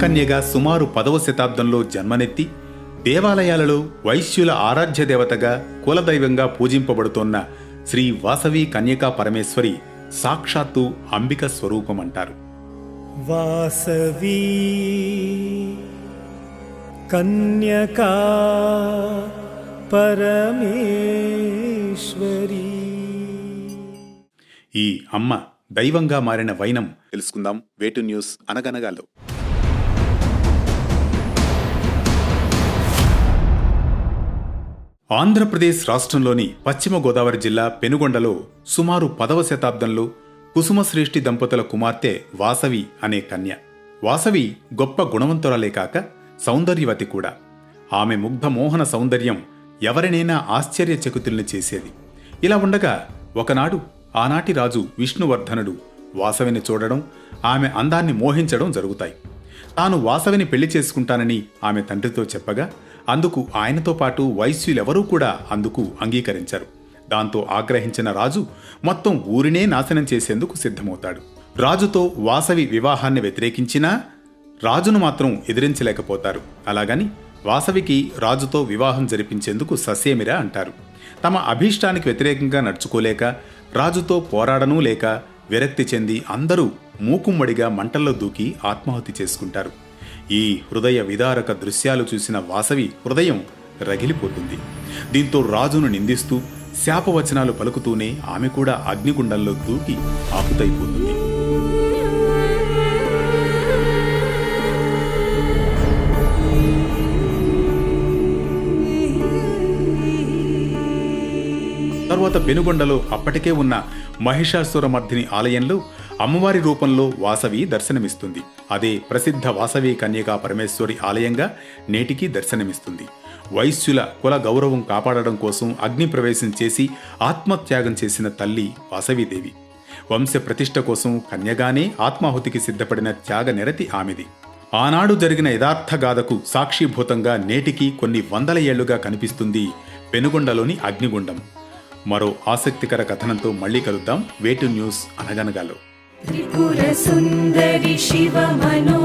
కన్యగా సుమారు 10వ శతాబ్దంలో జన్మనెత్తి దేవాలయాలలో వైశ్యుల ఆరాధ్య దేవతగా కులదైవంగా పూజింపబడుతోన్న శ్రీ వాసవి కన్యకా పరమేశ్వరి సాక్షాత్తు అంబిక స్వరూపమంటారు. వాసవి కన్యకా పరమేశ్వరి. ఈ అమ్మ దైవంగా మారిన వైనం తెలుసుకుందాం వేటు న్యూస్ అనగనగాలో. ఆంధ్రప్రదేశ్ రాష్ట్రంలోని పశ్చిమ గోదావరి జిల్లా పెనుగొండలో సుమారు 10వ శతాబ్దంలో కుసుమశ్రేష్ఠి దంపతుల కుమార్తె వాసవి అనే కన్య. వాసవి గొప్ప గుణవంతురాలే కాక సౌందర్యవతి కూడా. ఆమె ముగ్ధమోహన సౌందర్యం ఎవరినైనా ఆశ్చర్యచకితుల్ని చేసేది. ఇలా ఉండగా ఒకనాడు ఆనాటి రాజు విష్ణువర్ధనుడు వాసవిని చూడడం, ఆమె అందాన్ని మోహించడం జరుగుతాయి. తాను వాసవిని పెళ్లి చేసుకుంటానని ఆమె తండ్రితో చెప్పగా అందుకు ఆయనతో పాటు వైశ్యులెవరూ కూడా అందుకు అంగీకరించారు. దాంతో ఆగ్రహించిన రాజు మొత్తం ఊరినే నాశనం చేసేందుకు సిద్ధమవుతాడు. రాజుతో వాసవి వివాహాన్ని వ్యతిరేకించినా రాజును మాత్రం ఎదిరించలేకపోతారు. అలాగని వాసవికి రాజుతో వివాహం జరిపించేందుకు ససేమిరా అంటారు. తమ అభీష్టానికి వ్యతిరేకంగా నడుచుకోలేక, రాజుతో పోరాడనూ లేక విరక్తి చెంది అందరూ మూకుమ్మడిగా మంటల్లో దూకి ఆత్మాహుతి చేసుకుంటారు. ఈ హృదయ విదారక దృశ్యాలు చూసిన వాసవి హృదయం రగిలిపోతుంది. దీంతో రాజును నిందిస్తూ శాపవచనాలు పలుకుతూనే ఆమె కూడా అగ్నిగుండంలో దూకి ఆపుతైపోతుంది. తరువాత పెనుగొండలో అప్పటికే ఉన్న మహిషాసురమర్దిని ఆలయంలో అమ్మవారి రూపంలో వాసవి దర్శనమిస్తుంది. అదే ప్రసిద్ధ వాసవి కన్యకా పరమేశ్వరి ఆలయంగా నేటికి దర్శనమిస్తుంది. వైశ్యుల కుల గౌరవం కాపాడడం కోసం అగ్ని ప్రవేశం చేసి ఆత్మత్యాగం చేసిన తల్లి వాసవీదేవి. వంశ ప్రతిష్ఠ కోసం కన్యగానే ఆత్మాహుతికి సిద్ధపడిన త్యాగ నిరతి ఆమెది. ఆనాడు జరిగిన యథార్థ గాథకు సాక్షిభూతంగా నేటికి కొన్ని వందల ఏళ్లుగా కనిపిస్తుంది పెనుగొండలోని అగ్నిగుండం. మరో ఆసక్తికర కథనంతో మళ్లీ కలుద్దాం వేటు న్యూస్ అనగనగాలో. త్రిపుర సుందరి శివ మనో